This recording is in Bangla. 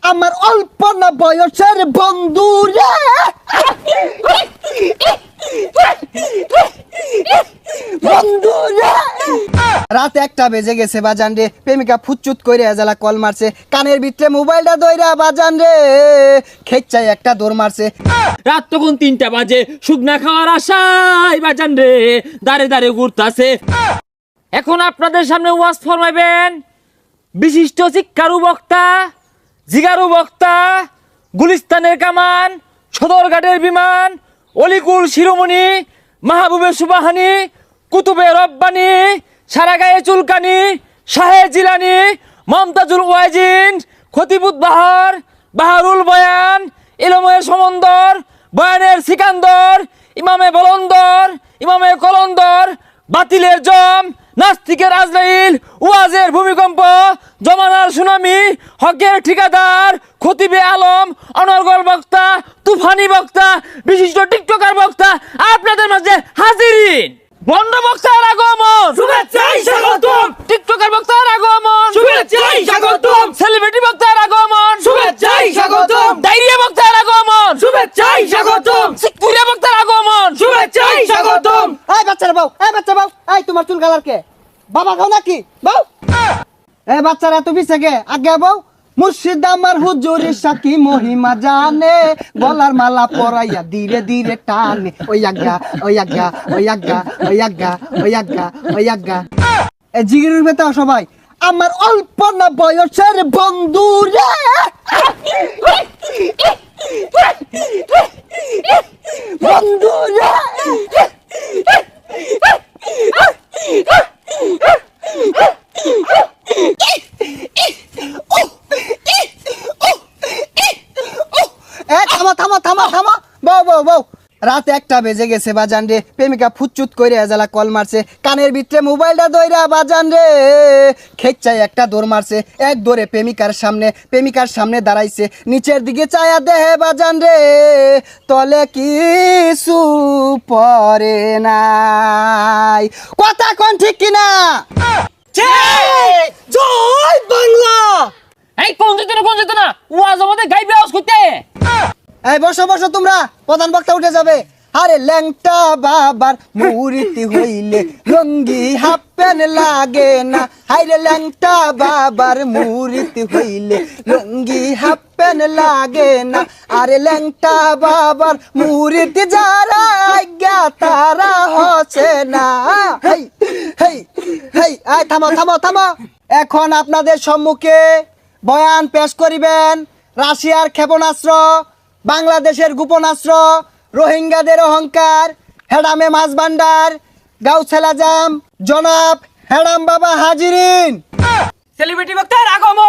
আমার অল্প না বয়সের বন্ধু রে বন্ধু রে। রাত 1টা বেজে গেছে বাজান রে, প্রেমিকা ফুচুত কইরে এজালা কল মারছে, কানের ভিতরে মোবাইলটা দইরা বাজান রে খেচ্চাই একটা দৌড় মারছে। রাত তখন 3টা বাজে, শুকনা খাওয়ার আশায় বাজান রে দাঁড়ে দাঁড়ে ঘুরতাছে। এখন আপনাদের সামনে ওয়াজ ফরমাইবেন বিশিষ্ট শিক্ষারু বক্তা, জিগারু বক্তা, গুলিস্তানের কামান, সদরঘাটের বিমান, অলিকুল শিরোমণি, মাহবুবের সুবাহানি, কুতুবে রব্বানি, সারা গায়ে চুলকানি, শাহে জিলানি, মমতাজুল ওয়াজিন, খতিবুত বাহার, বাহারুল বয়ান, ইলমের সমন্দর, বয়ানের সিকান্দর, ইমামে বলন্দর, ইমামে কলন্দর, বাতিলের জম, নাস্তিকের আজরাইল, ওয়াজের ভূমিকম্প, জমানার সুনামি, হকের ঠিকাদার, খতিবে আলম, অনর্গল বক্তা, তুফানি বক্তা, বিশিষ্ট টিকটকার বক্তা আপনাদের মাঝে হাজিরিন। বন্ড বক্তার আগমন, শুভেচ্ছায় স্বাগতম। টিকটকার বক্তার আগমন, শুভেচ্ছায় স্বাগতম। সেলিব্রিটি বক্তার আগমন, শুভেচ্ছায় স্বাগতম। ডায়রিয়া বক্তার আগমন, শুভেচ্ছায় স্বাগতম। সিকুরিয়া বক্তার আগমন, শুভেচ্ছায় স্বাগতম। এই বাচ্চারা বাউ, এই বাচ্চা বাউ, এই তোমার চুল কালার কে? বাবা খাও নাকি বাউ? এই বাচ্চারা তুমি থেকে আগে বাউ। মুর্শিদ আমার হুজুরের সাকি মহিমা জানে, গলার মালা পরাইয়া ধীরে ধীরে টানে। ওই আজ্ঞা ওই আজ্ঞা ওই আজ্ঞা ওই আজ্ঞা ওই আজ্ঞা ওই আজ্ঞা। এই জিগিরের বেতা সবাই আমার অল্প না বয়সের বন্ধু রে বন্ধু রে। থামা থামা থামা বউ বউ বউ। রাত 1টা বেজে গেছে বাজান রে, প্রেমিকা ফুচুত কইরে এজালা কল মারছে, কানের ভিতরে মোবাইলটা দইরা বাজান রে খেচ্চাই একটা দৌড় মারছে। এক দৌড়ে প্রেমিকার সামনে দাঁড়াইছে, নিচের দিকে চায়া দেহে বাজান রে তলে কিছু পরে নাই। কথা কোন ঠিক কিনা? জয় বাংলা। এই কোন যেত না ওয়াজ আমাদের গাইবে আওয়াজ করতে। এই বসো বসো তোমরা, প্রধান বক্তা উঠে যাবে। আরে ল্যাংটা বাবার মুরিতি হইলে লঙ্গি হাফ প্যান্ট লাগে না। হাইরে ল্যাংটা বাবার মুরিতি হইলে লঙ্গি হাফ প্যান্ট লাগে না। আরে ল্যাংটা বাবার মুরিতি যারা আজ্ঞা তারা হচ্ছে না। হেই হেই হেই আয় থামো থামো থামো। এখন আপনাদের সম্মুখে বয়ান পেশ করিবেন রাশিয়ার ক্ষেপণাস্ত্র, বাংলাদেশের গোপনাস্ত্র, রোহিঙ্গাদের অহংকার, হেডামে মাছ ভান্ডার, গাউছেলা জাম, জনাব হেডাম বাবা হাজিরিন। সেলিব্রিটি বক্তার আগমন।